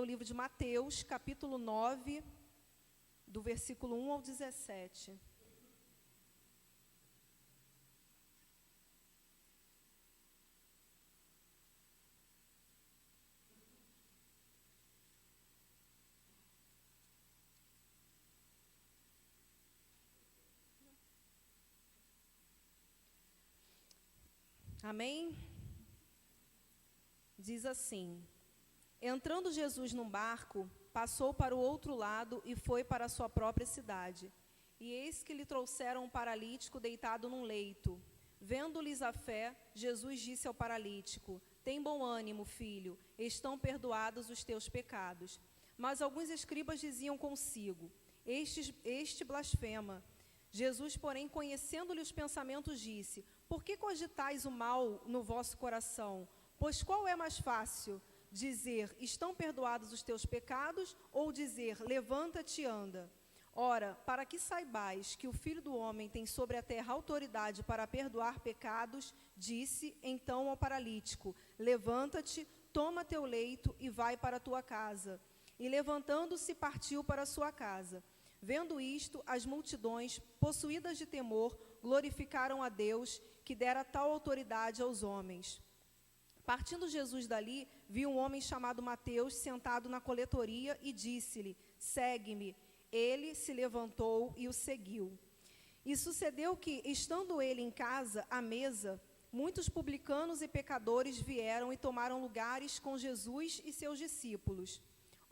livro de Mateus, capítulo 9, do versículo 1 ao 17. Amém? Diz assim: entrando Jesus num barco, passou para o outro lado e foi para a sua própria cidade. E eis que lhe trouxeram um paralítico deitado num leito. Vendo-lhes a fé, Jesus disse ao paralítico: tem bom ânimo, filho, estão perdoados os teus pecados. Mas alguns escribas diziam consigo: este blasfema. Jesus, porém, conhecendo-lhe os pensamentos, disse: por que cogitais o mal no vosso coração? Pois qual é mais fácil, dizer, estão perdoados os teus pecados, ou dizer, levanta-te e anda? Ora, para que saibais que o Filho do Homem tem sobre a terra autoridade para perdoar pecados, disse então ao paralítico: levanta-te, toma teu leito e vai para a tua casa. E levantando-se, partiu para a sua casa. Vendo isto, as multidões, possuídas de temor, glorificaram a Deus, que dera tal autoridade aos homens. Partindo Jesus dali, viu um homem chamado Mateus sentado na coletoria e disse-lhe: segue-me. Ele se levantou e o seguiu. E sucedeu que, estando ele em casa, à mesa, muitos publicanos e pecadores vieram e tomaram lugares com Jesus e seus discípulos.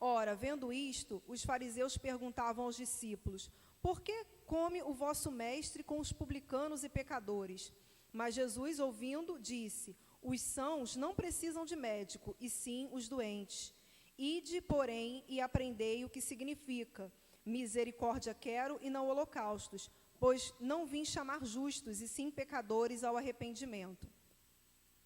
Ora, vendo isto, os fariseus perguntavam aos discípulos: por que come o vosso mestre com os publicanos e pecadores? Mas Jesus, ouvindo, disse: os sãos não precisam de médico, e sim os doentes. Ide, porém, e aprendei o que significa: misericórdia quero e não holocaustos, pois não vim chamar justos, e sim pecadores ao arrependimento.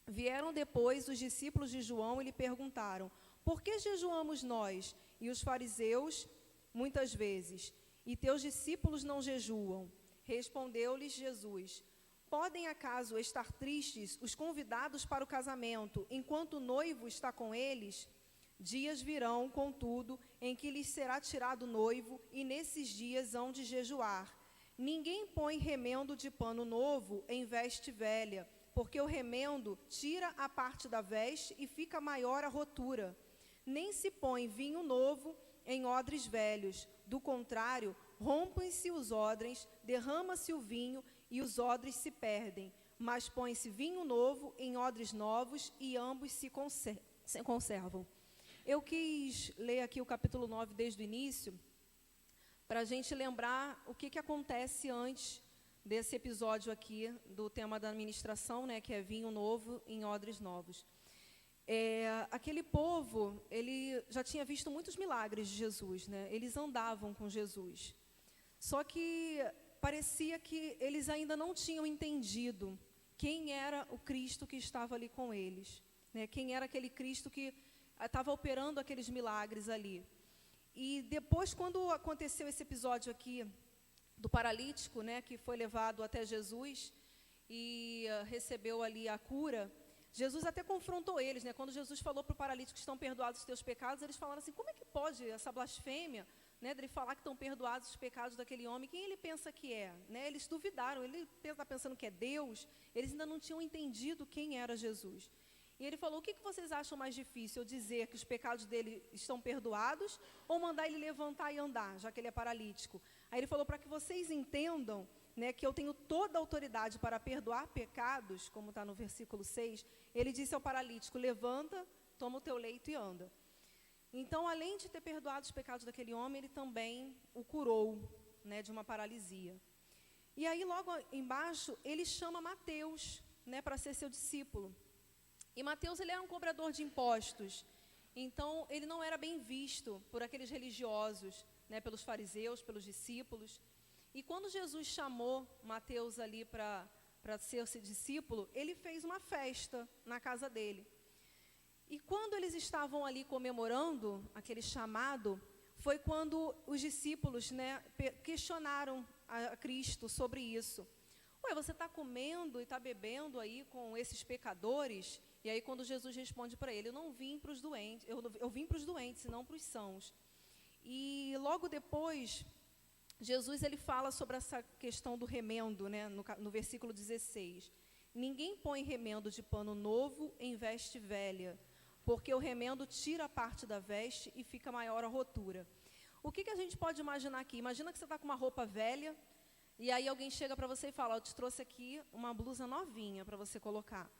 Vieram depois os discípulos de João e lhe perguntaram: por que jejuamos nós e os fariseus muitas vezes, e teus discípulos não jejuam? Respondeu-lhes Jesus: podem acaso estar tristes os convidados para o casamento, enquanto o noivo está com eles? Dias virão, contudo, em que lhes será tirado o noivo, e nesses dias hão de jejuar. Ninguém põe remendo de pano novo em veste velha, porque o remendo tira a parte da veste e fica maior a rotura. Nem se põe vinho novo em odres velhos, do contrário, rompem-se os odres, derrama-se o vinho e os odres se perdem, mas põe-se vinho novo em odres novos e ambos se conservam. Eu quis ler aqui o capítulo 9 desde o início, para a gente lembrar o que acontece antes desse episódio aqui, do tema da administração, né, que é vinho novo em odres novos. Aquele povo, ele já tinha visto muitos milagres de Jesus, né? Eles andavam com Jesus. Só que parecia que eles ainda não tinham entendido quem era o Cristo que estava ali com eles, né? Quem era aquele Cristo que estava operando aqueles milagres ali. E depois, quando aconteceu esse episódio aqui do paralítico, né, que foi levado até Jesus e recebeu ali a cura, Jesus até confrontou eles, né? Quando Jesus falou para o paralítico que estão perdoados os teus pecados, eles falaram assim: como é que pode essa blasfêmia, né, de ele falar que estão perdoados os pecados daquele homem? Quem ele pensa que é? Né? Eles duvidaram, ele está pensando que é Deus, eles ainda não tinham entendido quem era Jesus. E ele falou: o que vocês acham mais difícil? Eu dizer que os pecados dele estão perdoados ou mandar ele levantar e andar, já que ele é paralítico? Aí ele falou: para que vocês entendam, né, que eu tenho toda a autoridade para perdoar pecados, como está no versículo 6, ele disse ao paralítico: levanta, toma o teu leito e anda. Então, além de ter perdoado os pecados daquele homem, ele também o curou, né, de uma paralisia. E aí, logo embaixo, ele chama Mateus, né, para ser seu discípulo. E Mateus, ele era um cobrador de impostos, então ele não era bem visto por aqueles religiosos, né, pelos fariseus, pelos discípulos. E quando Jesus chamou Mateus ali para ser seu discípulo, ele fez uma festa na casa dele. E quando eles estavam ali comemorando aquele chamado, foi quando os discípulos, né, questionaram a Cristo sobre isso. Ué, você está comendo e está bebendo aí com esses pecadores? E aí quando Jesus responde para ele, eu não vim para os doentes, eu vim para os doentes e não para os sãos. E logo depois, Jesus ele fala sobre essa questão do remendo, né, no versículo 16. Ninguém põe remendo de pano novo em veste velha, porque o remendo tira a parte da veste e fica maior a rotura. O que a gente pode imaginar aqui? Imagina que você está com uma roupa velha, e aí alguém chega para você e fala, eu te trouxe aqui uma blusa novinha para você colocar.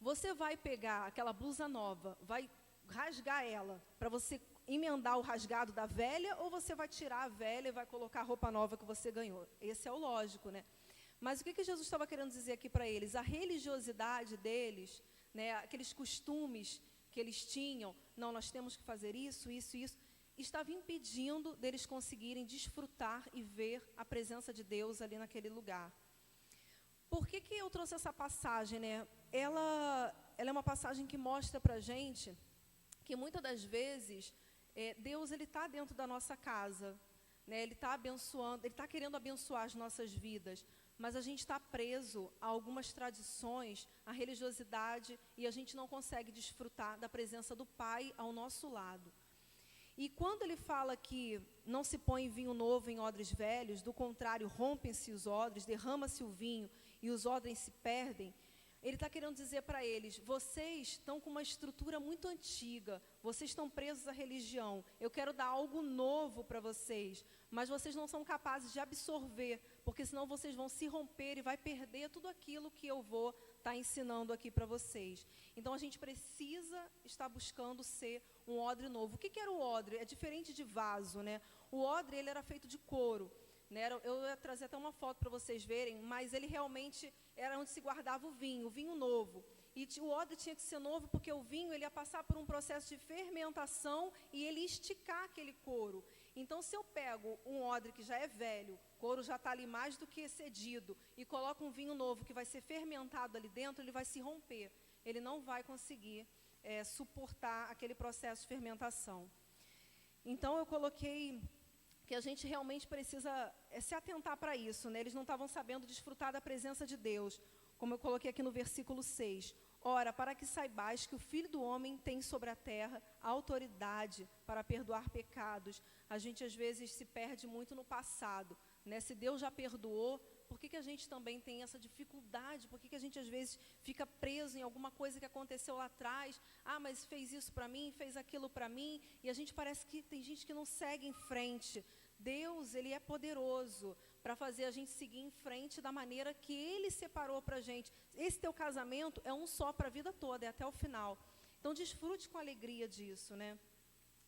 Você vai pegar aquela blusa nova, vai rasgar ela para você emendar o rasgado da velha, ou você vai tirar a velha e vai colocar a roupa nova que você ganhou? Esse é o lógico, né? Mas o que Jesus estava querendo dizer aqui para eles? A religiosidade deles, né, aqueles costumes que eles tinham, não, nós temos que fazer isso, isso, isso, estava impedindo deles conseguirem desfrutar e ver a presença de Deus ali naquele lugar. Por que eu trouxe essa passagem, né? Ela é uma passagem que mostra para a gente que muitas das vezes Deus ele está dentro da nossa casa, né? Ele está abençoando, Ele está querendo abençoar as nossas vidas, mas a gente está preso a algumas tradições, a religiosidade, e a gente não consegue desfrutar da presença do Pai ao nosso lado. E quando ele fala que não se põe vinho novo em odres velhos, do contrário, rompem-se os odres, derrama-se o vinho e os odres se perdem, ele está querendo dizer para eles, vocês estão com uma estrutura muito antiga, vocês estão presos à religião, eu quero dar algo novo para vocês, mas vocês não são capazes de absorver, porque senão vocês vão se romper e vai perder tudo aquilo que eu vou estar ensinando aqui para vocês. Então a gente precisa estar buscando ser um odre novo. O que era o odre? É diferente de vaso, né? O odre ele era feito de couro. Eu ia trazer até uma foto para vocês verem, mas ele realmente era onde se guardava o vinho novo. E o odre tinha que ser novo porque o vinho ele ia passar por um processo de fermentação e ele ia esticar aquele couro. Então, se eu pego um odre que já é velho, o couro já está ali mais do que excedido, e coloco um vinho novo que vai ser fermentado ali dentro, ele vai se romper. Ele não vai conseguir suportar aquele processo de fermentação. Então, eu coloquei que a gente realmente precisa se atentar para isso, né? Eles não estavam sabendo desfrutar da presença de Deus, como eu coloquei aqui no versículo 6. Ora, para que saibais que o Filho do Homem tem sobre a terra a autoridade para perdoar pecados. A gente, às vezes, se perde muito no passado, né? Se Deus já perdoou, por que a gente também tem essa dificuldade? Por que a gente, às vezes, fica preso em alguma coisa que aconteceu lá atrás? Ah, mas fez isso para mim, fez aquilo para mim, e a gente parece que tem gente que não segue em frente. Deus, Ele é poderoso para fazer a gente seguir em frente da maneira que Ele separou para a gente. Esse teu casamento é um só para a vida toda, é até o final. Então, desfrute com alegria disso, né?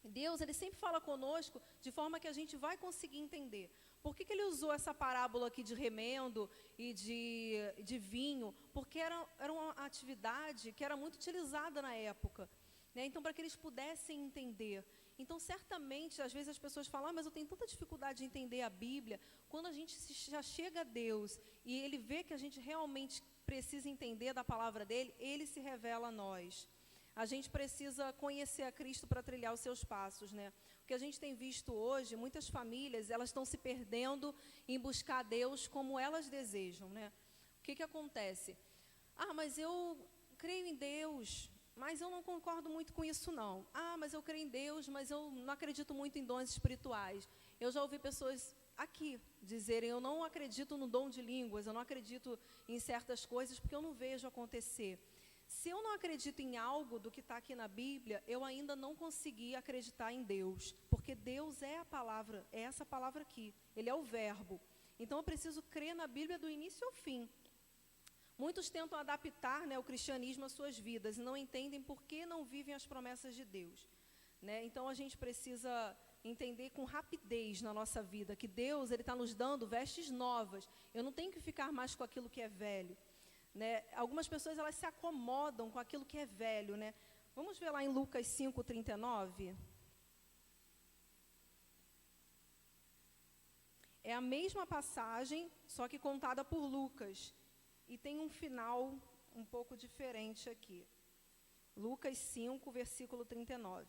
Deus, Ele sempre fala conosco de forma que a gente vai conseguir entender. Por que Ele usou essa parábola aqui de remendo e de vinho? Porque era uma atividade que era muito utilizada na época, né? Então, para que eles pudessem entender. Então, certamente, às vezes as pessoas falam, mas eu tenho tanta dificuldade de entender a Bíblia. Quando a gente já chega a Deus e Ele vê que a gente realmente precisa entender da palavra dEle, Ele se revela a nós. A gente precisa conhecer a Cristo para trilhar os seus passos, né? O que a gente tem visto hoje, muitas famílias, elas estão se perdendo em buscar a Deus como elas desejam, né? O que acontece? Ah, mas eu creio em Deus, mas eu não concordo muito com isso, não. Ah, mas eu creio em Deus, mas eu não acredito muito em dons espirituais. Eu já ouvi pessoas aqui dizerem, eu não acredito no dom de línguas, eu não acredito em certas coisas porque eu não vejo acontecer. Se eu não acredito em algo do que está aqui na Bíblia, eu ainda não consegui acreditar em Deus, porque Deus é a palavra, é essa palavra aqui, Ele é o verbo. Então eu preciso crer na Bíblia do início ao fim. Muitos tentam adaptar, né, o cristianismo às suas vidas e não entendem por que não vivem as promessas de Deus, né? Então a gente precisa entender com rapidez na nossa vida que Deus ele está nos dando vestes novas. Eu não tenho que ficar mais com aquilo que é velho, né? Algumas pessoas elas se acomodam com aquilo que é velho, né? Vamos ver lá em Lucas 5:39. É a mesma passagem, só que contada por Lucas. E tem um final um pouco diferente aqui. Lucas 5, versículo 39.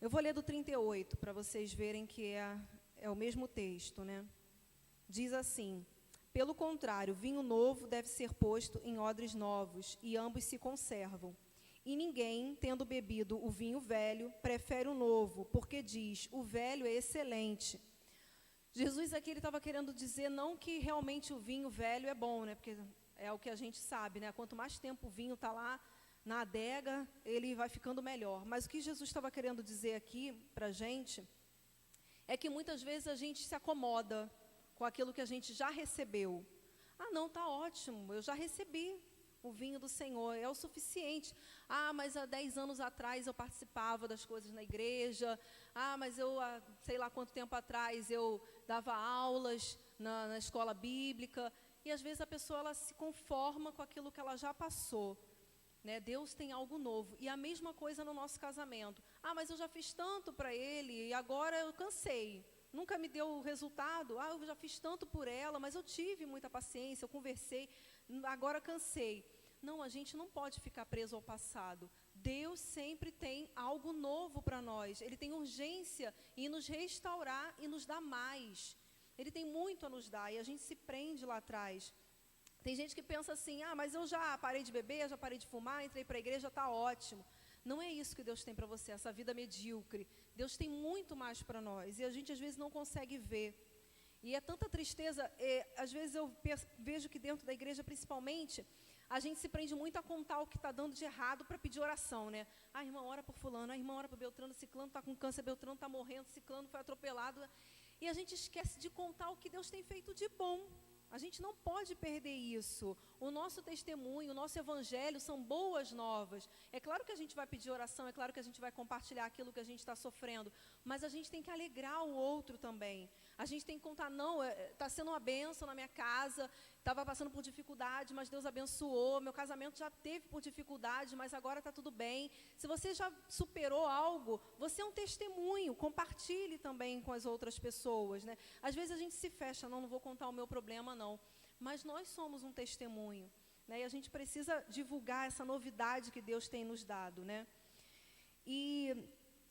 Eu vou ler do 38, para vocês verem que é o mesmo texto, né? Diz assim: Pelo contrário, vinho novo deve ser posto em odres novos, e ambos se conservam. E ninguém, tendo bebido o vinho velho, prefere o novo, porque diz, o velho é excelente. Jesus aqui ele estava querendo dizer não que realmente o vinho velho é bom, né? Porque é o que a gente sabe, né? Quanto mais tempo o vinho está lá na adega, ele vai ficando melhor. Mas o que Jesus estava querendo dizer aqui para a gente é que muitas vezes a gente se acomoda com aquilo que a gente já recebeu. Ah, não, está ótimo, eu já recebi o vinho do Senhor, é o suficiente. Ah, mas há 10 anos atrás eu participava das coisas na igreja. Ah, mas eu, há sei lá quanto tempo atrás, eu dava aulas na escola bíblica. E às vezes a pessoa ela se conforma com aquilo que ela já passou. Né? Deus tem algo novo. E a mesma coisa no nosso casamento. Ah, mas eu já fiz tanto para ele e agora eu cansei. Nunca me deu o resultado. Ah, eu já fiz tanto por ela, mas eu tive muita paciência, eu conversei, agora cansei. Não, a gente não pode ficar preso ao passado. Deus sempre tem algo novo para nós. Ele tem urgência em nos restaurar e nos dar mais. Ele tem muito a nos dar e a gente se prende lá atrás. Tem gente que pensa assim, ah, mas eu já parei de beber, já parei de fumar, entrei para a igreja, está ótimo. Não é isso que Deus tem para você, essa vida medíocre. Deus tem muito mais para nós e a gente às vezes não consegue ver. E é tanta tristeza, às vezes eu vejo que dentro da igreja, principalmente, a gente se prende muito a contar o que está dando de errado para pedir oração, né? Ah, irmã, ora por fulano, a irmã ora por Beltrano, ciclano está com câncer, Beltrano está morrendo, ciclano foi atropelado. E a gente esquece de contar o que Deus tem feito de bom. A gente não pode perder isso. O nosso testemunho, o nosso evangelho são boas novas. É claro que a gente vai pedir oração, é claro que a gente vai compartilhar aquilo que a gente está sofrendo, mas a gente tem que alegrar o outro também. A gente tem que contar, não, está sendo uma bênção na minha casa, estava passando por dificuldade, mas Deus abençoou, meu casamento já teve por dificuldade, mas agora está tudo bem. Se você já superou algo, você é um testemunho, compartilhe também com as outras pessoas, né? Às vezes a gente se fecha, não vou contar o meu problema, não. Mas nós somos um testemunho, né? E a gente precisa divulgar essa novidade que Deus tem nos dado, né? E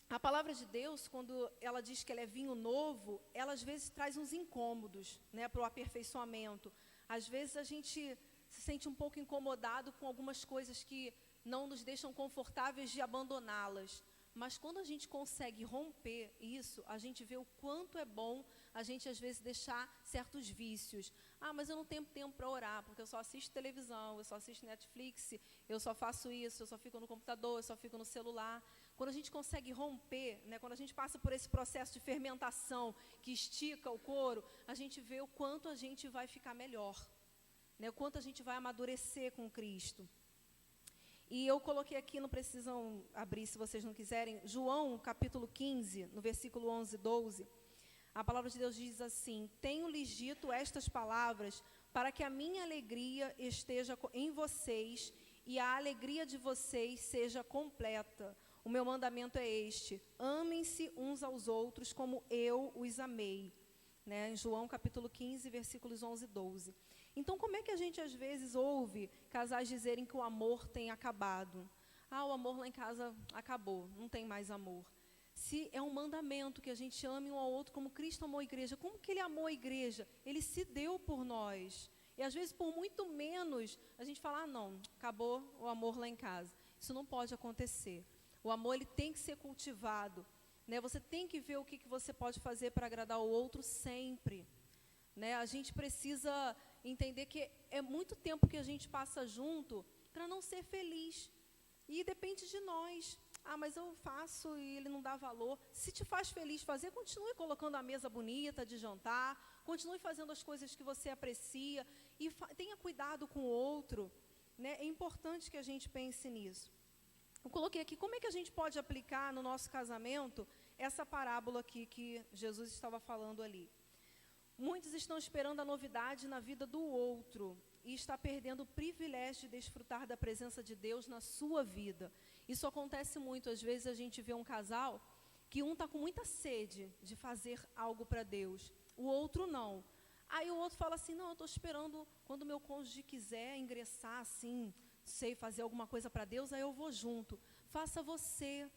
a palavra de Deus, quando ela diz que ela é vinho novo, ela às vezes traz uns incômodos, né, para o aperfeiçoamento. Às vezes a gente se sente um pouco incomodado com algumas coisas que não nos deixam confortáveis de abandoná-las. Mas quando a gente consegue romper isso, a gente vê o quanto é bom a gente às vezes deixar certos vícios. Ah, mas eu não tenho tempo para orar, porque eu só assisto televisão, eu só assisto Netflix, eu só faço isso, eu só fico no computador, eu só fico no celular. Quando a gente consegue romper, né, quando a gente passa por esse processo de fermentação que estica o couro, a gente vê o quanto a gente vai ficar melhor, né, o quanto a gente vai amadurecer com Cristo. E eu coloquei aqui, não precisam abrir se vocês não quiserem, João capítulo 15, no versículo 11 e 12, a palavra de Deus diz assim: tenho-lhes dito estas palavras para que a minha alegria esteja em vocês e a alegria de vocês seja completa. O meu mandamento é este: amem-se uns aos outros como eu os amei. Né? Em João capítulo 15, versículos 11 e 12. Então, como é que a gente às vezes ouve casais dizerem que o amor tem acabado? Ah, o amor lá em casa acabou, não tem mais amor. Se é um mandamento que a gente ame um ao outro como Cristo amou a igreja, como que Ele amou a igreja? Ele se deu por nós. E às vezes por muito menos a gente fala, ah, não, acabou o amor lá em casa. Isso não pode acontecer. O amor ele tem que ser cultivado. Né? Você tem que ver o que você pode fazer para agradar o outro sempre. Né? A gente precisa entender que é muito tempo que a gente passa junto para não ser feliz. E depende de nós. Ah, mas eu faço e ele não dá valor. Se te faz feliz fazer, continue colocando a mesa bonita de jantar, continue fazendo as coisas que você aprecia e tenha cuidado com o outro. Né? É importante que a gente pense nisso. Eu coloquei aqui, como é que a gente pode aplicar no nosso casamento essa parábola aqui que Jesus estava falando ali? Muitos estão esperando a novidade na vida do outro e está perdendo o privilégio de desfrutar da presença de Deus na sua vida. Isso acontece muito, às vezes a gente vê um casal que um está com muita sede de fazer algo para Deus, o outro não. Aí o outro fala assim, não, eu estou esperando quando o meu cônjuge quiser ingressar assim, sei, fazer alguma coisa para Deus, aí eu vou junto. Faça você,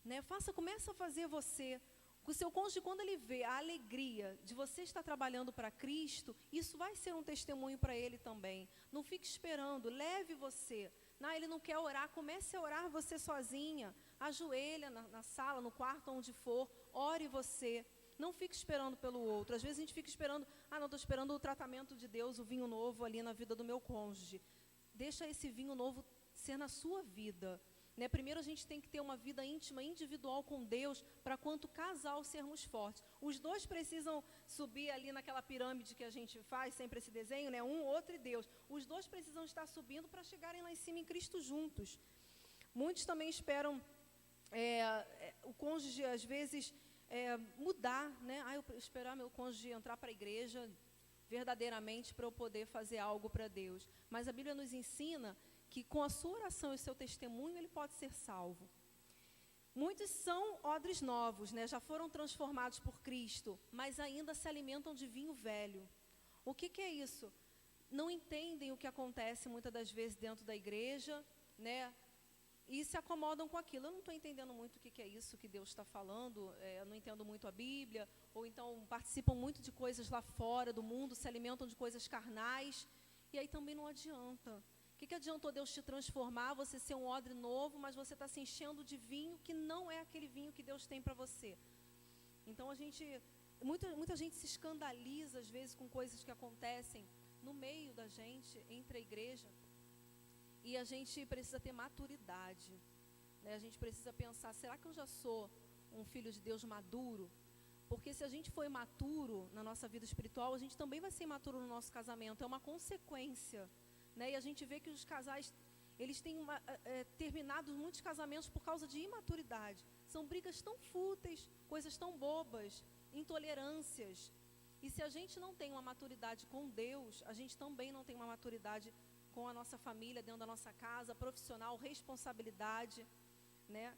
né? Começa a fazer você. O seu cônjuge, quando ele vê a alegria de você estar trabalhando para Cristo, isso vai ser um testemunho para ele também. Não fique esperando, leve você. Não, ele não quer orar, comece a orar você sozinha. Ajoelha na sala, no quarto, onde for, ore você. Não fique esperando pelo outro. Às vezes a gente fica esperando, não, estou esperando o tratamento de Deus, o vinho novo ali na vida do meu cônjuge. Deixa esse vinho novo ser na sua vida. Né? Primeiro a gente tem que ter uma vida íntima, individual com Deus, para quanto casal sermos fortes. Os dois precisam subir ali naquela pirâmide que a gente faz, sempre esse desenho, né? Um, outro e Deus. Os dois precisam estar subindo para chegarem lá em cima em Cristo juntos. Muitos também esperam o cônjuge, às vezes, mudar, né? Eu esperar meu cônjuge entrar para a igreja verdadeiramente para eu poder fazer algo para Deus. Mas a Bíblia nos ensina que com a sua oração e o seu testemunho, ele pode ser salvo. Muitos são odres novos, né? Já foram transformados por Cristo, mas ainda se alimentam de vinho velho. O que é isso? Não entendem o que acontece muitas das vezes dentro da igreja, né? E se acomodam com aquilo. Eu não estou entendendo muito o que é isso que Deus está falando, eu não entendo muito a Bíblia, ou então participam muito de coisas lá fora do mundo, se alimentam de coisas carnais, e aí também não adianta. O que adiantou Deus te transformar, você ser um odre novo, mas você está se enchendo de vinho que não é aquele vinho que Deus tem para você? Então muita gente se escandaliza às vezes com coisas que acontecem no meio da gente, entre a igreja, e a gente precisa ter maturidade, né? A gente precisa pensar, será que eu já sou um filho de Deus maduro? Porque se a gente for imaturo na nossa vida espiritual, a gente também vai ser imaturo no nosso casamento, é uma consequência. Né? E a gente vê que os casais, eles têm terminado muitos casamentos por causa de imaturidade. São brigas tão fúteis, coisas tão bobas, intolerâncias. E se a gente não tem uma maturidade com Deus, a gente também não tem uma maturidade com a nossa família, dentro da nossa casa, profissional, responsabilidade, né?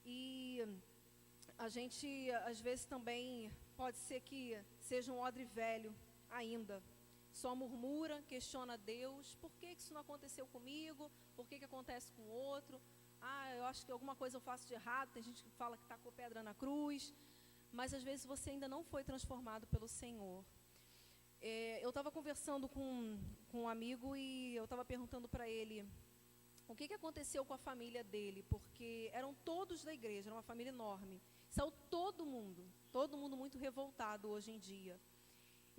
E a gente, às vezes, também pode ser que seja um odre velho ainda. Só murmura, questiona Deus. Por que isso não aconteceu comigo? Por que acontece com o outro? Eu acho que alguma coisa eu faço de errado. Tem gente que fala que tacou pedra na cruz. Mas às vezes você ainda não foi transformado pelo Senhor. Eu estava conversando com um amigo e eu estava perguntando para ele o que aconteceu com a família dele. Porque eram todos da igreja, era uma família enorme. Saiu todo mundo muito revoltado hoje em dia.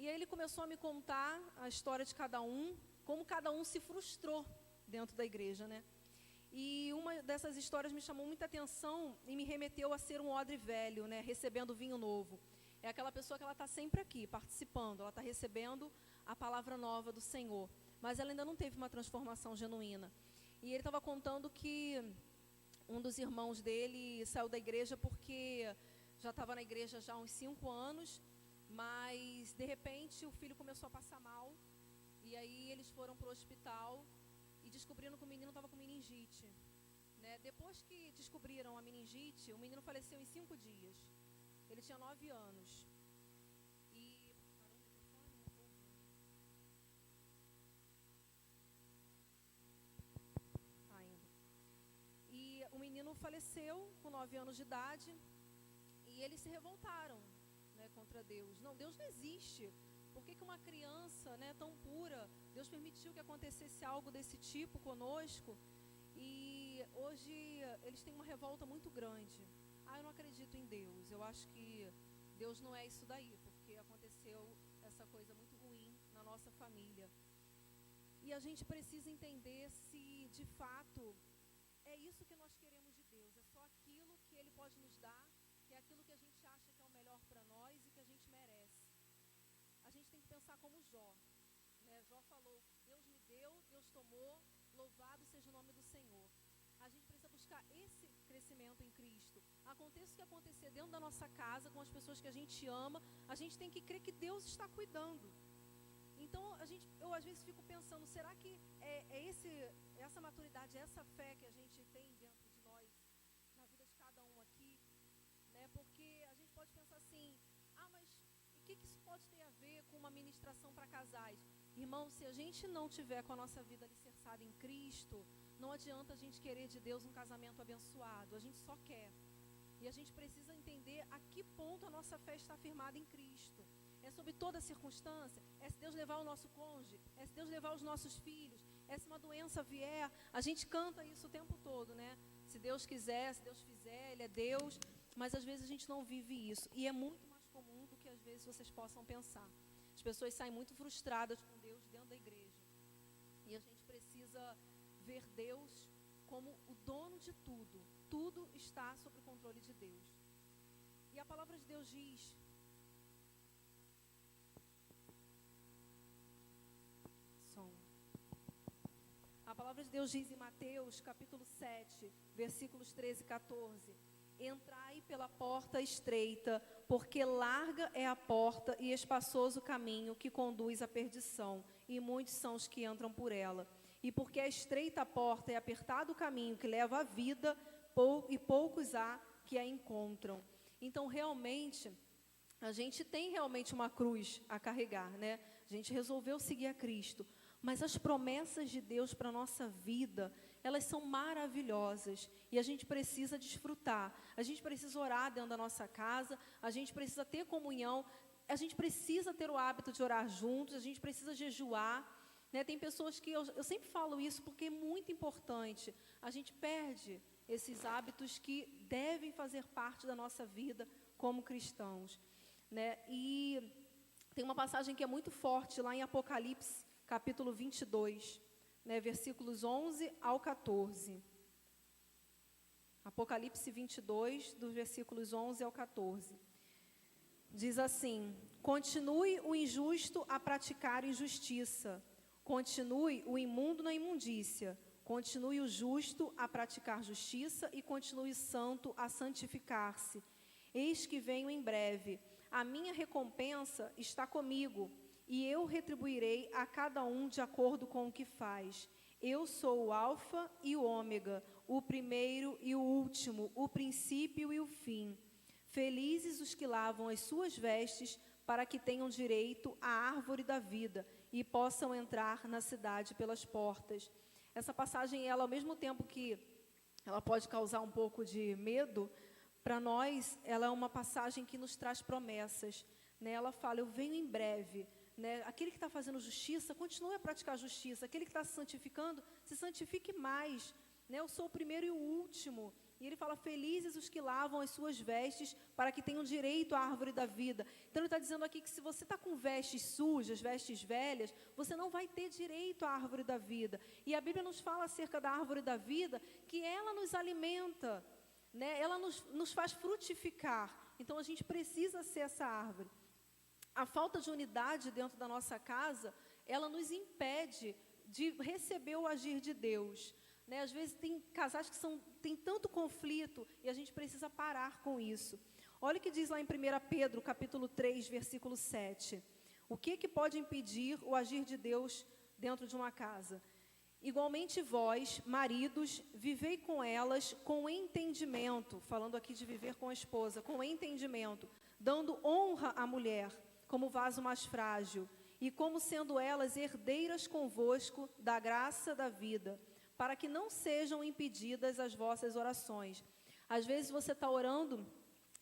E aí ele começou a me contar a história de cada um, como cada um se frustrou dentro da igreja, né? E uma dessas histórias me chamou muita atenção e me remeteu a ser um odre velho, né? Recebendo vinho novo. É aquela pessoa que ela está sempre aqui, participando, ela está recebendo a palavra nova do Senhor, mas ela ainda não teve uma transformação genuína. E ele estava contando que um dos irmãos dele saiu da igreja porque já estava na igreja já há uns 5 anos, mas de repente o filho começou a passar mal, e aí eles foram para o hospital e descobriram que o menino estava com meningite, né? Depois que descobriram a meningite, o menino faleceu em 5 dias. Ele tinha 9 anos. E o menino faleceu com 9 anos de idade, e eles se revoltaram, né, contra Deus. Não, Deus não existe. Por que uma criança, né, tão pura, Deus permitiu que acontecesse algo desse tipo conosco? E hoje eles têm uma revolta muito grande. Eu não acredito em Deus. Eu acho que Deus não é isso daí, porque aconteceu essa coisa muito ruim na nossa família. E a gente precisa entender se, de fato, é isso que nós queremos de Deus. É só aquilo que Ele pode nos dar, que é aquilo que a gente acha que é o melhor para nós e que a gente merece. A gente tem que pensar como Jó, né? Jó falou, Deus me deu, Deus tomou, louvado seja o nome do Senhor. A gente precisa buscar esse crescimento em Cristo. Aconteça o que acontecer dentro da nossa casa, com as pessoas que a gente ama, a gente tem que crer que Deus está cuidando. Então, eu às vezes fico pensando, será que essa maturidade, essa fé que a gente tem dentro de nós, na vida de cada um aqui, né? Porque a gente pode pensar assim, mas o que isso pode ter a ver com uma ministração para casais? Irmão, se a gente não tiver com a nossa vida alicerçada em Cristo, não adianta a gente querer de Deus um casamento abençoado, a gente só quer. E a gente precisa entender a que ponto a nossa fé está firmada em Cristo. É sobre toda circunstância, é se Deus levar o nosso cônjuge, é se Deus levar os nossos filhos, é se uma doença vier. A gente canta isso o tempo todo, né? Se Deus quiser, se Deus fizer, Ele é Deus. Mas às vezes a gente não vive isso. E é muito mais comum do que às vezes vocês possam pensar. As pessoas saem muito frustradas com Deus dentro da igreja. E a gente precisa ver Deus como o dono de tudo. Tudo está sob o controle de Deus. E a palavra de Deus diz... A palavra de Deus diz em Mateus, capítulo 7, versículos 13 e 14. Entrai pela porta estreita, porque larga é a porta e espaçoso o caminho que conduz à perdição, e muitos são os que entram por ela. E porque é estreita a porta e apertado o caminho que leva à vida, e poucos há que a encontram. Então, realmente, a gente tem realmente uma cruz a carregar, né? A gente resolveu seguir a Cristo. Mas as promessas de Deus para a nossa vida, elas são maravilhosas. E a gente precisa desfrutar. A gente precisa orar dentro da nossa casa. A gente precisa ter comunhão. A gente precisa ter o hábito de orar juntos. A gente precisa jejuar, né? Tem pessoas que... Eu sempre falo isso porque é muito importante. A gente perde esses hábitos que devem fazer parte da nossa vida como cristãos, né? E tem uma passagem que é muito forte lá em Apocalipse, capítulo 22, né, versículos 11 ao 14. Apocalipse 22, dos versículos 11 ao 14. Diz assim: continue o injusto a praticar injustiça, continue o imundo na imundícia, continue o justo a praticar justiça e continue o santo a santificar-se. Eis que venho em breve, a minha recompensa está comigo, e eu retribuirei a cada um de acordo com o que faz. Eu sou o Alfa e o Ômega, o primeiro e o último, o princípio e o fim. Felizes os que lavam as suas vestes, para que tenham direito à árvore da vida e possam entrar na cidade pelas portas. Essa passagem, ela, ao mesmo tempo que ela pode causar um pouco de medo, para nós, ela é uma passagem que nos traz promessas, né? Ela fala, eu venho em breve. Né? Aquele que está fazendo justiça, continue a praticar justiça. Aquele que está se santificando, se santifique mais. Né? Eu sou o primeiro e o último. E ele fala, felizes os que lavam as suas vestes, para que tenham direito à árvore da vida. Então ele está dizendo aqui que se você está com vestes sujas, vestes velhas, você não vai ter direito à árvore da vida. E a Bíblia nos fala acerca da árvore da vida, que ela nos alimenta, né? Ela nos faz frutificar. Então a gente precisa ser essa árvore. A falta de unidade dentro da nossa casa, ela nos impede de receber o agir de Deus, né? Às vezes tem casais que tem tanto conflito e a gente precisa parar com isso. Olha o que diz lá em 1 Pedro, capítulo 3, versículo 7. O que pode impedir o agir de Deus dentro de uma casa? Igualmente vós, maridos, vivei com elas com entendimento, falando aqui de viver com a esposa, com entendimento, dando honra à mulher, como vaso mais frágil, e como sendo elas herdeiras convosco da graça da vida, para que não sejam impedidas as vossas orações. Às vezes você está orando,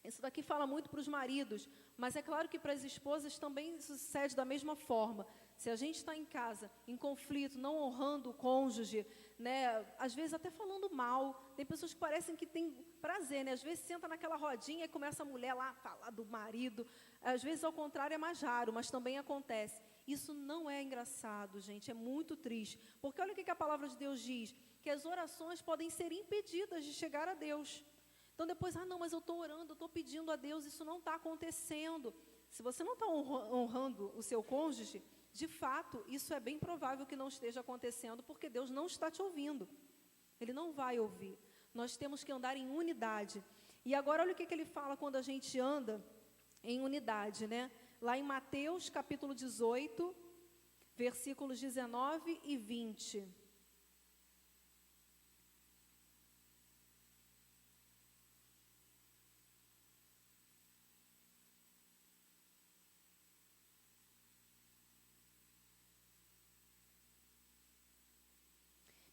isso daqui fala muito para os maridos, mas é claro que para as esposas também sucede da mesma forma. Se a gente está em casa, em conflito, não honrando o cônjuge, né, às vezes até falando mal, tem pessoas que parecem que têm prazer, né? Às vezes senta naquela rodinha e começa a mulher lá a falar do marido. Às vezes ao contrário é mais raro, mas também acontece. Isso não é engraçado, gente, é muito triste. Porque olha o que a palavra de Deus diz, que as orações podem ser impedidas de chegar a Deus. Então depois, não, mas eu estou orando, eu estou pedindo a Deus, isso não está acontecendo. Se você não está honrando o seu cônjuge, de fato, isso é bem provável que não esteja acontecendo, porque Deus não está te ouvindo. Ele não vai ouvir. Nós temos que andar em unidade. E agora, olha o que ele fala quando a gente anda em unidade, né? Lá em Mateus, capítulo 18, versículos 19 e 20.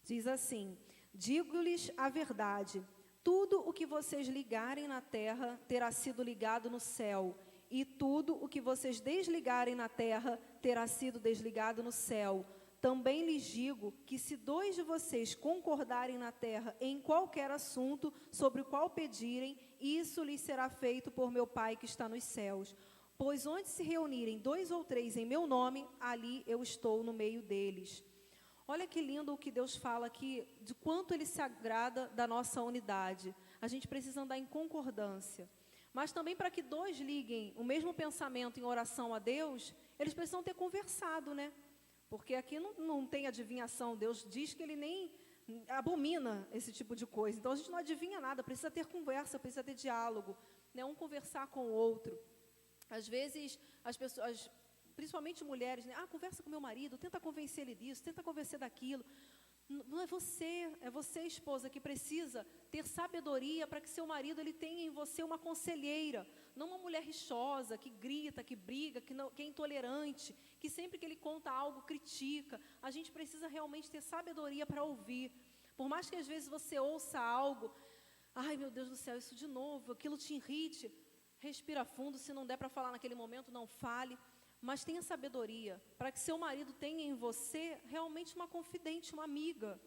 Diz assim, digo-lhes a verdade, Tudo o que vocês ligarem na terra terá sido ligado no céu, e tudo o que vocês desligarem na terra terá sido desligado no céu. Também lhes digo que se 2 de vocês concordarem na terra em qualquer assunto sobre o qual pedirem, isso lhes será feito por meu Pai que está nos céus. Pois onde se reunirem 2 ou 3 em meu nome, ali eu estou no meio deles. Olha que lindo o que Deus fala aqui, de quanto Ele se agrada da nossa unidade. A gente precisa andar em concordância. Mas também para que 2 liguem o mesmo pensamento em oração a Deus, eles precisam ter conversado, né? Porque aqui não tem adivinhação. Deus diz que Ele nem abomina esse tipo de coisa. Então a gente não adivinha nada, precisa ter conversa, precisa ter diálogo, né? Um conversar com o outro. Às vezes as pessoas, principalmente mulheres, né? Conversa com meu marido, tenta convencer ele disso, tenta convencer daquilo. Não é você, esposa, que precisa ter sabedoria para que seu marido ele tenha em você uma conselheira, não uma mulher rixosa, que grita, que briga, que é intolerante, que sempre que ele conta algo, critica. A gente precisa realmente ter sabedoria para ouvir. Por mais que às vezes você ouça algo, ai meu Deus do céu, isso de novo, aquilo te irrite, respira fundo, se não der para falar naquele momento, não fale. Mas tenha sabedoria, para que seu marido tenha em você realmente uma confidente, uma amiga.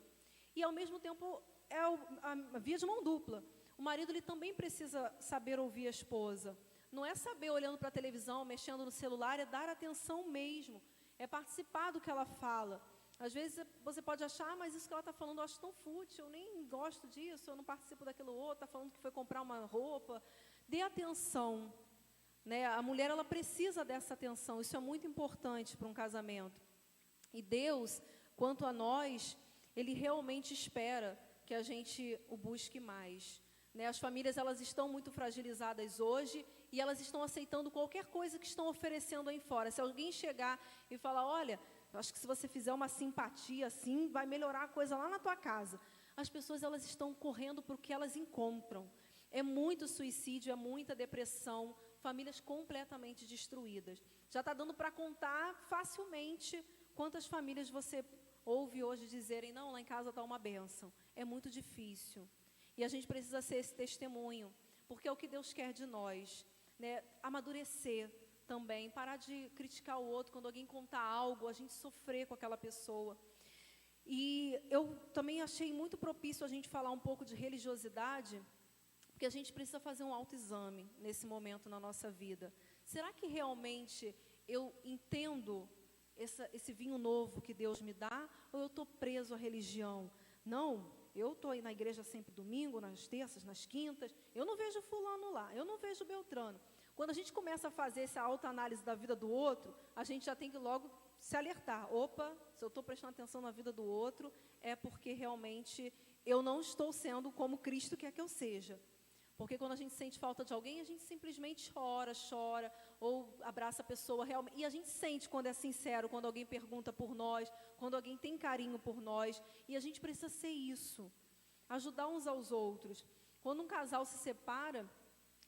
E ao mesmo tempo, é a via de mão dupla. O marido ele também precisa saber ouvir a esposa. Não é saber olhando para a televisão, mexendo no celular, é dar atenção mesmo. É participar do que ela fala. Às vezes você pode achar, mas isso que ela está falando eu acho tão fútil, eu nem gosto disso, eu não participo daquilo outro, está falando que foi comprar uma roupa. Dê atenção. Né? A mulher ela precisa dessa atenção, isso é muito importante para um casamento. E Deus, quanto a nós, Ele realmente espera que a gente o busque mais. Né? As famílias elas estão muito fragilizadas hoje e elas estão aceitando qualquer coisa que estão oferecendo aí fora. Se alguém chegar e falar, olha, eu acho que se você fizer uma simpatia assim, vai melhorar a coisa lá na tua casa. As pessoas elas estão correndo para o que elas encontram. É muito suicídio, é muita depressão, famílias completamente destruídas. Já está dando para contar facilmente quantas famílias você ouve hoje dizerem, não, lá em casa está uma bênção. É muito difícil. E a gente precisa ser esse testemunho, porque é o que Deus quer de nós. Né? Amadurecer também, parar de criticar o outro, quando alguém contar algo, a gente sofrer com aquela pessoa. E eu também achei muito propício a gente falar um pouco de religiosidade, porque a gente precisa fazer um autoexame nesse momento na nossa vida. Será que realmente eu entendo esse vinho novo que Deus me dá, ou eu estou preso à religião? Não, eu estou aí na igreja sempre domingo, nas terças, nas quintas, eu não vejo fulano lá, eu não vejo Beltrano. Quando a gente começa a fazer essa autoanálise da vida do outro, a gente já tem que logo se alertar. Opa, se eu estou prestando atenção na vida do outro, é porque realmente eu não estou sendo como Cristo quer que eu seja. Porque quando a gente sente falta de alguém, a gente simplesmente chora, ou abraça a pessoa realmente. E a gente sente quando é sincero, quando alguém pergunta por nós, quando alguém tem carinho por nós. E a gente precisa ser isso, ajudar uns aos outros. Quando um casal se separa,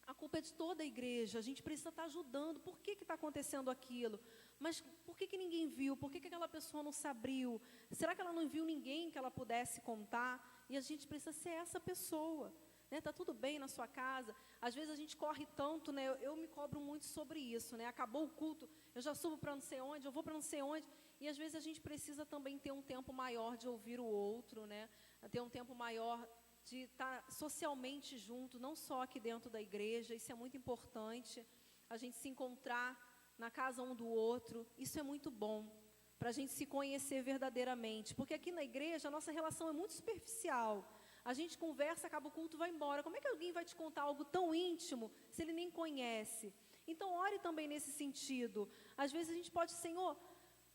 a culpa é de toda a igreja, a gente precisa estar ajudando. Por que está acontecendo aquilo? Mas por que ninguém viu? Por que aquela pessoa não se abriu? Será que ela não viu ninguém que ela pudesse contar? E a gente precisa ser essa pessoa. Está tudo bem na sua casa. Às vezes a gente corre tanto, né? Eu me cobro muito sobre isso, né? Acabou o culto, eu já subo para não sei onde, eu vou para não sei onde. E às vezes a gente precisa também ter um tempo maior de ouvir o outro, né? Ter um tempo maior de estar socialmente junto, não só aqui dentro da igreja. Isso é muito importante. A gente se encontrar na casa um do outro, isso é muito bom, para a gente se conhecer verdadeiramente. Porque aqui na igreja a nossa relação é muito superficial. A gente conversa, acaba o culto, vai embora. Como é que alguém vai te contar algo tão íntimo se ele nem conhece? Então, ore também nesse sentido. Às vezes a gente pode, Senhor,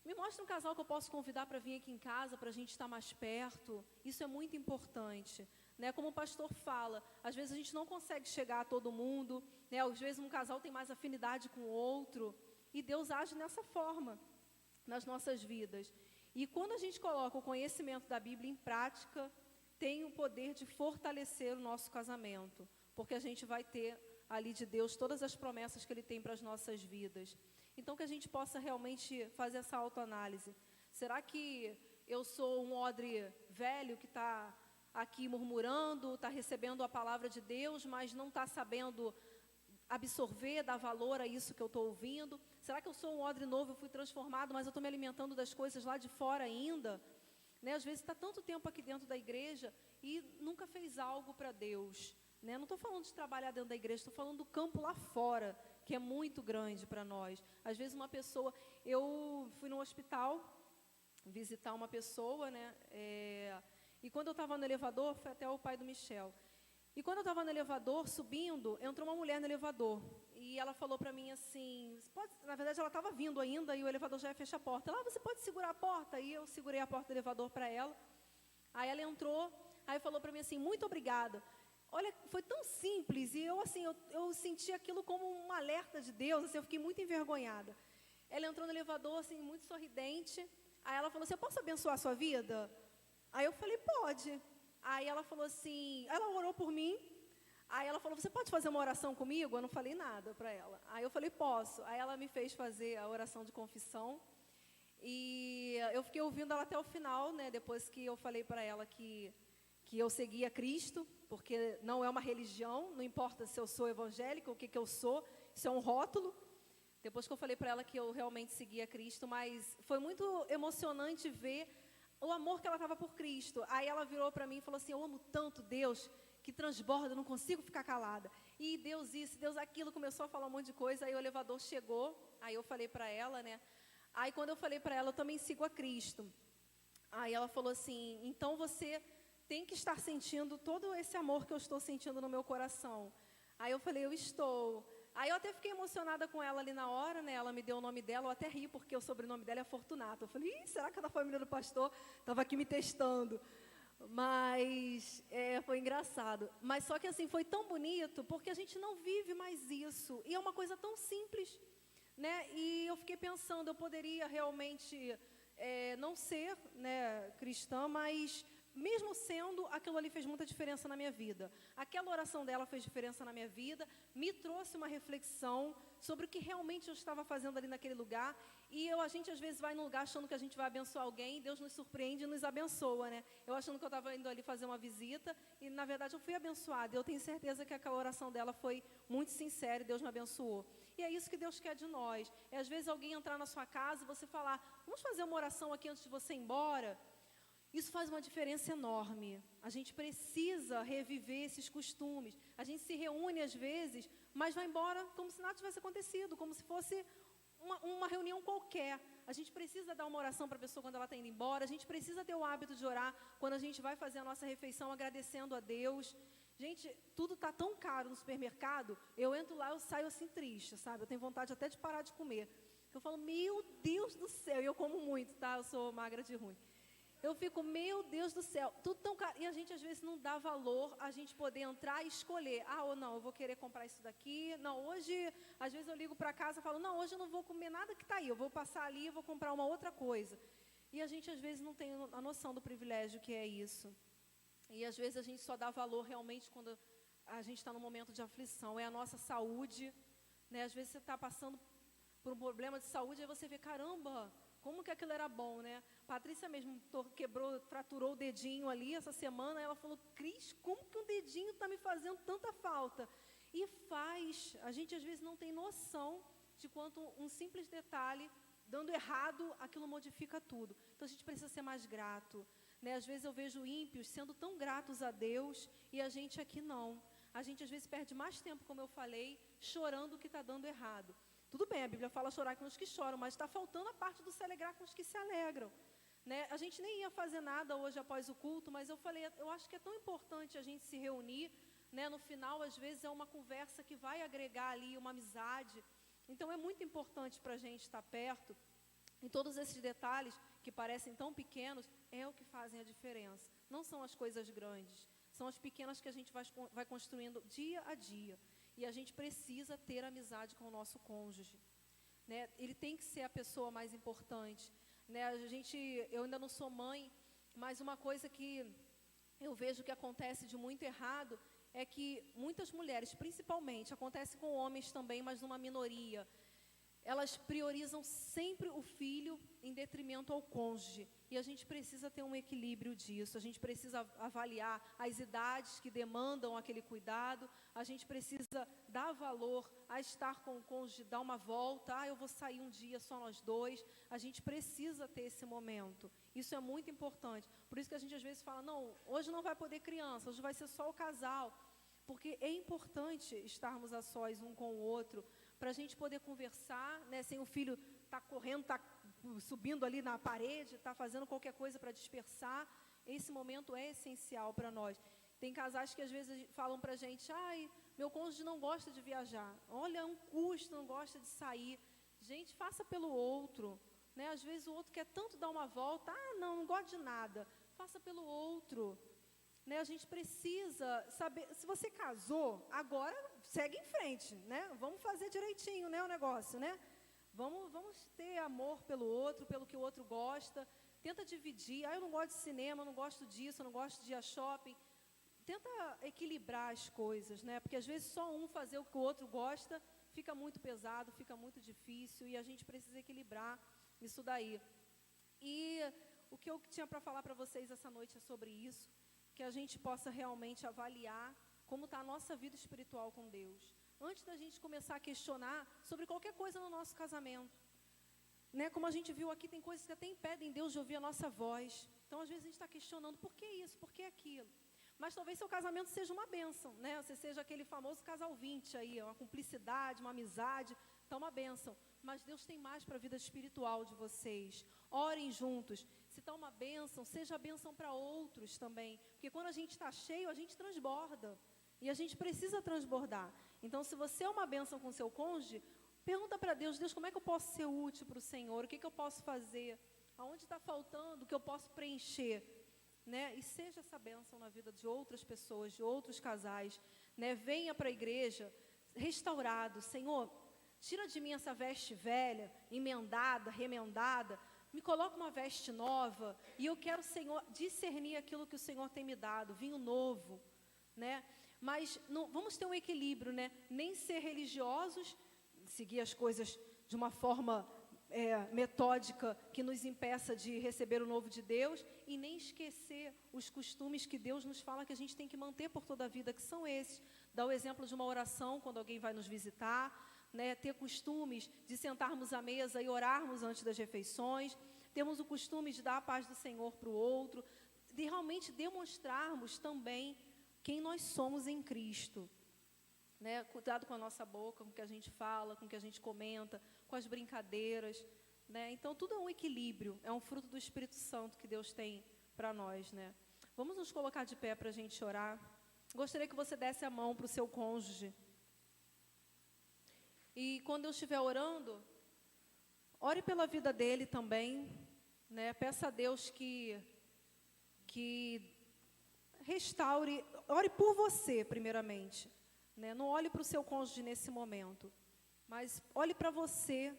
me mostra um casal que eu posso convidar para vir aqui em casa, para a gente estar mais perto. Isso é muito importante. Né? Como o pastor fala, às vezes a gente não consegue chegar a todo mundo. Né? Às vezes um casal tem mais afinidade com o outro. E Deus age dessa forma nas nossas vidas. E quando a gente coloca o conhecimento da Bíblia em prática, tem o poder de fortalecer o nosso casamento, porque a gente vai ter ali de Deus todas as promessas que Ele tem para as nossas vidas. Então, que a gente possa realmente fazer essa autoanálise. Será que eu sou um odre velho que está aqui murmurando, está recebendo a palavra de Deus, mas não está sabendo absorver, dar valor a isso que eu estou ouvindo? Será que eu sou um odre novo, eu fui transformado, mas eu estou me alimentando das coisas lá de fora ainda? Né? Às vezes está tanto tempo aqui dentro da igreja e nunca fez algo para Deus. Né? Não estou falando de trabalhar dentro da igreja, estou falando do campo lá fora, que é muito grande para nós. Às vezes uma pessoa... Eu fui no hospital visitar uma pessoa, né? E quando eu estava no elevador, foi até o pai do Michel. E quando eu estava no elevador, subindo, entrou uma mulher no elevador. E ela falou para mim assim, na verdade ela estava vindo ainda e o elevador já ia fechar a porta. Ela, você pode segurar a porta? E eu segurei a porta do elevador para ela. Aí ela entrou, aí falou para mim assim, muito obrigada. Olha, foi tão simples e eu assim, eu senti aquilo como um alerta de Deus, assim, eu fiquei muito envergonhada. Ela entrou no elevador assim, muito sorridente. Aí ela falou assim, eu posso abençoar a sua vida? Aí eu falei, pode. Aí ela falou assim, ela orou por mim. Aí ela falou, você pode fazer uma oração comigo? Eu não falei nada para ela. Aí eu falei, posso. Aí ela me fez fazer a oração de confissão. E eu fiquei ouvindo ela até o final, né? Depois que eu falei para ela que eu seguia Cristo, porque não é uma religião, não importa se eu sou evangélica, o que eu sou, isso é um rótulo. Depois que eu falei para ela que eu realmente seguia Cristo, mas foi muito emocionante ver o amor que ela estava por Cristo. Aí ela virou para mim e falou assim, eu amo tanto Deus, que transborda, eu não consigo ficar calada. E Deus isso, Deus aquilo, começou a falar um monte de coisa, aí o elevador chegou, aí eu falei para ela, né? Aí quando eu falei para ela, eu também sigo a Cristo. Aí ela falou assim, então você tem que estar sentindo todo esse amor que eu estou sentindo no meu coração. Aí eu falei, eu estou. Aí eu até fiquei emocionada com ela ali na hora, né? Ela me deu o nome dela, eu até ri, porque o sobrenome dela é Fortunato. Eu falei, será que a da família do pastor estava aqui me testando? Mas foi engraçado. Mas só que assim, foi tão bonito, porque a gente não vive mais isso. E é uma coisa tão simples, né? E eu fiquei pensando, eu poderia realmente não ser, né, cristã, mas... Mesmo sendo, aquilo ali fez muita diferença na minha vida. Aquela oração dela fez diferença na minha vida, me trouxe uma reflexão sobre o que realmente eu estava fazendo ali naquele lugar. E a gente às vezes vai num lugar achando que a gente vai abençoar alguém, e Deus nos surpreende e nos abençoa, né? Eu achando que eu estava indo ali fazer uma visita, e na verdade eu fui abençoada. E eu tenho certeza que aquela oração dela foi muito sincera e Deus me abençoou. E é isso que Deus quer de nós. É às vezes alguém entrar na sua casa e você falar, vamos fazer uma oração aqui antes de você ir embora? Isso faz uma diferença enorme. A gente precisa reviver esses costumes. A gente se reúne às vezes, mas vai embora como se nada tivesse acontecido, como se fosse uma reunião qualquer. A gente precisa dar uma oração para a pessoa quando ela está indo embora. A gente precisa ter o hábito de orar quando a gente vai fazer a nossa refeição, agradecendo a Deus. Gente, tudo está tão caro no supermercado, eu entro lá, eu saio assim triste, sabe? Eu tenho vontade até de parar de comer. Eu falo, meu Deus do céu, e eu como muito, tá? Eu sou magra de ruim. Eu fico, meu Deus do céu, tudo tão caro. E a gente às vezes não dá valor a gente poder entrar e escolher. Ou não, eu vou querer comprar isso daqui. Não, hoje, às vezes eu ligo para casa e falo, não, hoje eu não vou comer nada que está aí. Eu vou passar ali e vou comprar uma outra coisa. E a gente às vezes não tem a noção do privilégio que é isso. E às vezes a gente só dá valor realmente quando a gente está num momento de aflição. É a nossa saúde, né? Às vezes você está passando por um problema de saúde e você vê, caramba, como que aquilo era bom, né? Patrícia mesmo fraturou o dedinho ali essa semana. Ela falou, Cris, como que um dedinho está me fazendo tanta falta? E faz. A gente às vezes não tem noção de quanto um simples detalhe, dando errado, aquilo modifica tudo. Então a gente precisa ser mais grato, né? Às vezes eu vejo ímpios sendo tão gratos a Deus e a gente aqui não. A gente às vezes perde mais tempo, como eu falei, chorando o que está dando errado. Tudo bem, a Bíblia fala chorar com os que choram, mas está faltando a parte do se alegrar com os que se alegram, né? A gente nem ia fazer nada hoje após o culto, mas eu falei, eu acho que é tão importante a gente se reunir, né? No final, às vezes, é uma conversa que vai agregar ali uma amizade. Então, é muito importante para a gente estar perto. E todos esses detalhes, que parecem tão pequenos, é o que fazem a diferença. Não são as coisas grandes, são as pequenas que a gente vai construindo dia a dia. E a gente precisa ter amizade com o nosso cônjuge, né? Ele tem que ser a pessoa mais importante, né? Eu ainda não sou mãe, mas uma coisa que eu vejo que acontece de muito errado é que muitas mulheres, principalmente, acontece com homens também, mas numa minoria, elas priorizam sempre o filho em detrimento ao cônjuge. E a gente precisa ter um equilíbrio disso, a gente precisa avaliar as idades que demandam aquele cuidado, a gente precisa dar valor a estar com o cônjuge, dar uma volta, eu vou sair um dia só nós dois, a gente precisa ter esse momento, isso é muito importante. Por isso que a gente às vezes fala, não, hoje não vai poder criança, hoje vai ser só o casal, porque é importante estarmos a sós um com o outro, para a gente poder conversar, né, sem o filho estar correndo, estar subindo ali na parede, estar fazendo qualquer coisa para dispersar. Esse momento é essencial para nós. Tem casais que às vezes falam para a gente, meu cônjuge não gosta de viajar, olha, é um custo, não gosta de sair. Gente, faça pelo outro, né? Às vezes o outro quer tanto dar uma volta, não gosta de nada, faça pelo outro. Né, a gente precisa saber, se você casou, agora segue em frente, né? Vamos fazer direitinho, né, o negócio, né? Vamos ter amor pelo outro, pelo que o outro gosta. Tenta dividir, eu não gosto de cinema, eu não gosto disso, eu não gosto de ir a shopping. Tenta equilibrar as coisas, né? Porque às vezes só um fazer o que o outro gosta, fica muito pesado, fica muito difícil, e a gente precisa equilibrar isso daí. E o que eu tinha para falar para vocês essa noite é sobre isso, que a gente possa realmente avaliar como está a nossa vida espiritual com Deus. Antes da gente começar a questionar sobre qualquer coisa no nosso casamento. Né? Como a gente viu aqui, tem coisas que até impedem Deus de ouvir a nossa voz. Então, às vezes, a gente está questionando, por que isso, por que aquilo? Mas talvez seu casamento seja uma bênção, né? Você seja aquele famoso casal 20 aí, uma cumplicidade, uma amizade, está uma bênção. Mas Deus tem mais para a vida espiritual de vocês. Orem juntos. Se está uma bênção, seja bênção para outros também. Porque quando a gente está cheio, a gente transborda. E a gente precisa transbordar. Então, se você é uma bênção com seu cônjuge, pergunta para Deus, como é que eu posso ser útil para o Senhor? O que eu posso fazer? Aonde está faltando? O que eu posso preencher? Né? E seja essa bênção na vida de outras pessoas, de outros casais. Né? Venha para a igreja restaurado. Senhor, tira de mim essa veste velha, emendada, remendada. Me coloca uma veste nova. E eu quero, Senhor, discernir aquilo que o Senhor tem me dado. Vinho novo. Né? Mas não, vamos ter um equilíbrio, né? Nem ser religiosos, seguir as coisas de uma forma metódica que nos impeça de receber o novo de Deus, e nem esquecer os costumes que Deus nos fala que a gente tem que manter por toda a vida, que são esses. Dar o exemplo de uma oração quando alguém vai nos visitar, né? Ter costumes de sentarmos à mesa e orarmos antes das refeições, temos o costume de dar a paz do Senhor para o outro, de realmente demonstrarmos também quem nós somos em Cristo. Né? Cuidado com a nossa boca, com o que a gente fala, com o que a gente comenta, com as brincadeiras. Né? Então, tudo é um equilíbrio, é um fruto do Espírito Santo que Deus tem para nós. Né? Vamos nos colocar de pé para a gente orar. Gostaria que você desse a mão para o seu cônjuge. E quando eu estiver orando, ore pela vida dele também. Né? Peça a Deus que restaure, ore por você primeiramente, né? Não olhe para o seu cônjuge nesse momento, mas olhe para você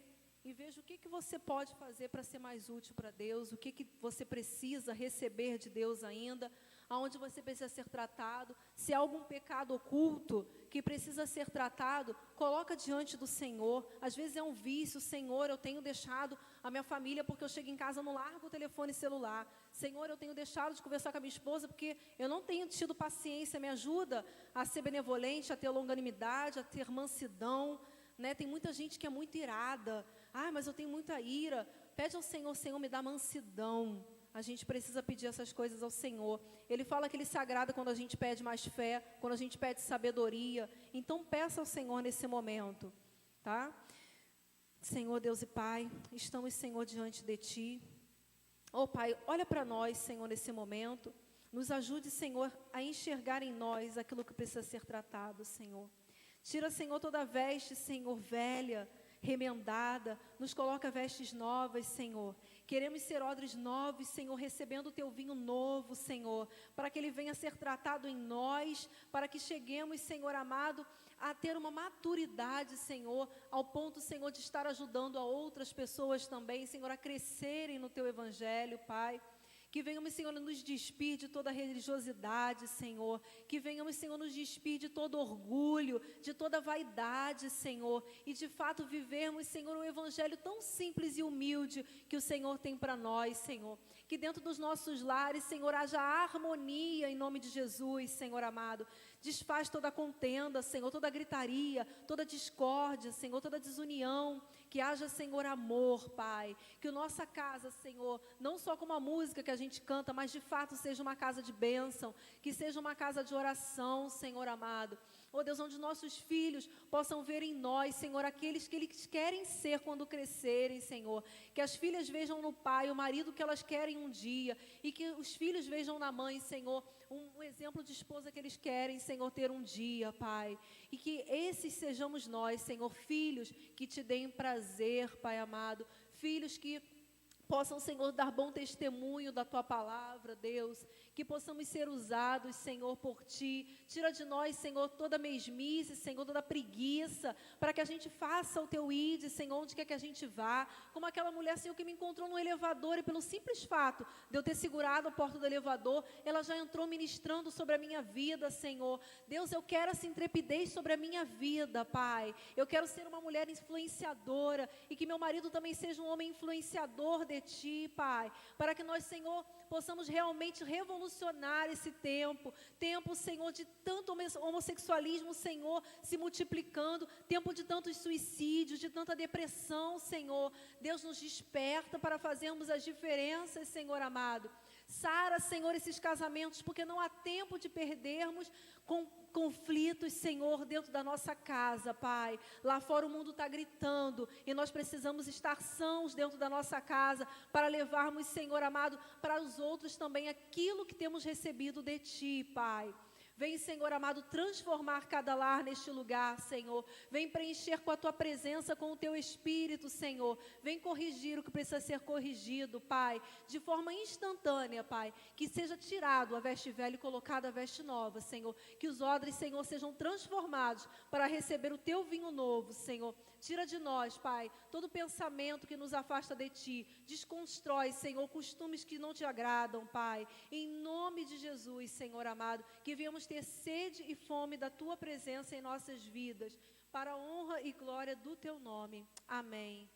e veja o que você pode fazer para ser mais útil para Deus, o que você precisa receber de Deus ainda, aonde você precisa ser tratado. Se há algum pecado oculto que precisa ser tratado, coloca diante do Senhor. Às vezes é um vício. Senhor, eu tenho deixado a minha família porque eu chego em casa, não largo o telefone celular. Senhor, eu tenho deixado de conversar com a minha esposa porque eu não tenho tido paciência. Me ajuda a ser benevolente, a ter longanimidade, a ter mansidão. Né? Tem muita gente que é muito irada. Mas eu tenho muita ira. Pede ao Senhor, Senhor, me dá mansidão. A gente precisa pedir essas coisas ao Senhor. Ele fala que Ele se agrada quando a gente pede mais fé, quando a gente pede sabedoria. Então, peça ao Senhor nesse momento, tá? Senhor, Deus e Pai, estamos, Senhor, diante de Ti. Pai, olha para nós, Senhor, nesse momento. Nos ajude, Senhor, a enxergar em nós aquilo que precisa ser tratado, Senhor. Tira, Senhor, toda a veste, Senhor, velha, remendada. Nos coloca vestes novas, Senhor. Queremos ser odres novos, Senhor, recebendo o Teu vinho novo, Senhor, para que ele venha a ser tratado em nós, para que cheguemos, Senhor amado, a ter uma maturidade, Senhor, ao ponto, Senhor, de estar ajudando a outras pessoas também, Senhor, a crescerem no Teu Evangelho, Pai. Que venhamos, Senhor, nos despir de toda religiosidade, Senhor. Que venhamos, Senhor, nos despir de todo orgulho, de toda vaidade, Senhor. E de fato vivermos, Senhor, um evangelho tão simples e humilde que o Senhor tem para nós, Senhor. Que dentro dos nossos lares, Senhor, haja harmonia em nome de Jesus, Senhor amado. Desfaz toda contenda, Senhor, toda gritaria, toda discórdia, Senhor, toda desunião. Que haja, Senhor, amor, Pai. Que a nossa casa, Senhor, não só como a música que a gente canta, mas de fato seja uma casa de bênção. Que seja uma casa de oração, Senhor amado. Oh Deus, onde nossos filhos possam ver em nós, Senhor, aqueles que eles querem ser quando crescerem, Senhor. Que as filhas vejam no pai o marido que elas querem um dia. E que os filhos vejam na mãe, Senhor, um exemplo de esposa que eles querem, Senhor, ter um dia, Pai. E que esses sejamos nós, Senhor, filhos que te deem prazer, Pai amado. Filhos que possam, Senhor, dar bom testemunho da Tua palavra, Deus. Que possamos ser usados, Senhor, por Ti. Tira de nós, Senhor, toda mesmice, Senhor, toda preguiça, para que a gente faça o Teu ide, Senhor, onde quer que a gente vá. Como aquela mulher, Senhor, que me encontrou no elevador e pelo simples fato de eu ter segurado a porta do elevador, ela já entrou ministrando sobre a minha vida, Senhor. Deus, eu quero essa intrepidez sobre a minha vida, Pai. Eu quero ser uma mulher influenciadora e que meu marido também seja um homem influenciador de Ti, Pai. Para que nós, Senhor, possamos realmente revolucionar esse tempo, Senhor, de tanto homossexualismo, Senhor, se multiplicando, tempo de tantos suicídios, de tanta depressão, Senhor. Deus, nos desperta para fazermos as diferenças, Senhor amado. Sara, Senhor, esses casamentos, porque não há tempo de perdermos com conflitos, Senhor, dentro da nossa casa, Pai. Lá fora o mundo está gritando e nós precisamos estar sãos dentro da nossa casa para levarmos, Senhor amado, para os outros também aquilo que temos recebido de Ti, Pai. Vem, Senhor amado, transformar cada lar neste lugar, Senhor. Vem preencher com a Tua presença, com o Teu Espírito, Senhor. Vem corrigir o que precisa ser corrigido, Pai. De forma instantânea, Pai. Que seja tirado a veste velha e colocada a veste nova, Senhor. Que os odres, Senhor, sejam transformados para receber o Teu vinho novo, Senhor. Tira de nós, Pai, todo pensamento que nos afasta de Ti. Desconstrói, Senhor, costumes que não Te agradam, Pai. Em nome de Jesus, Senhor amado, que venhamos ter sede e fome da Tua presença em nossas vidas, para a honra e glória do Teu nome. Amém.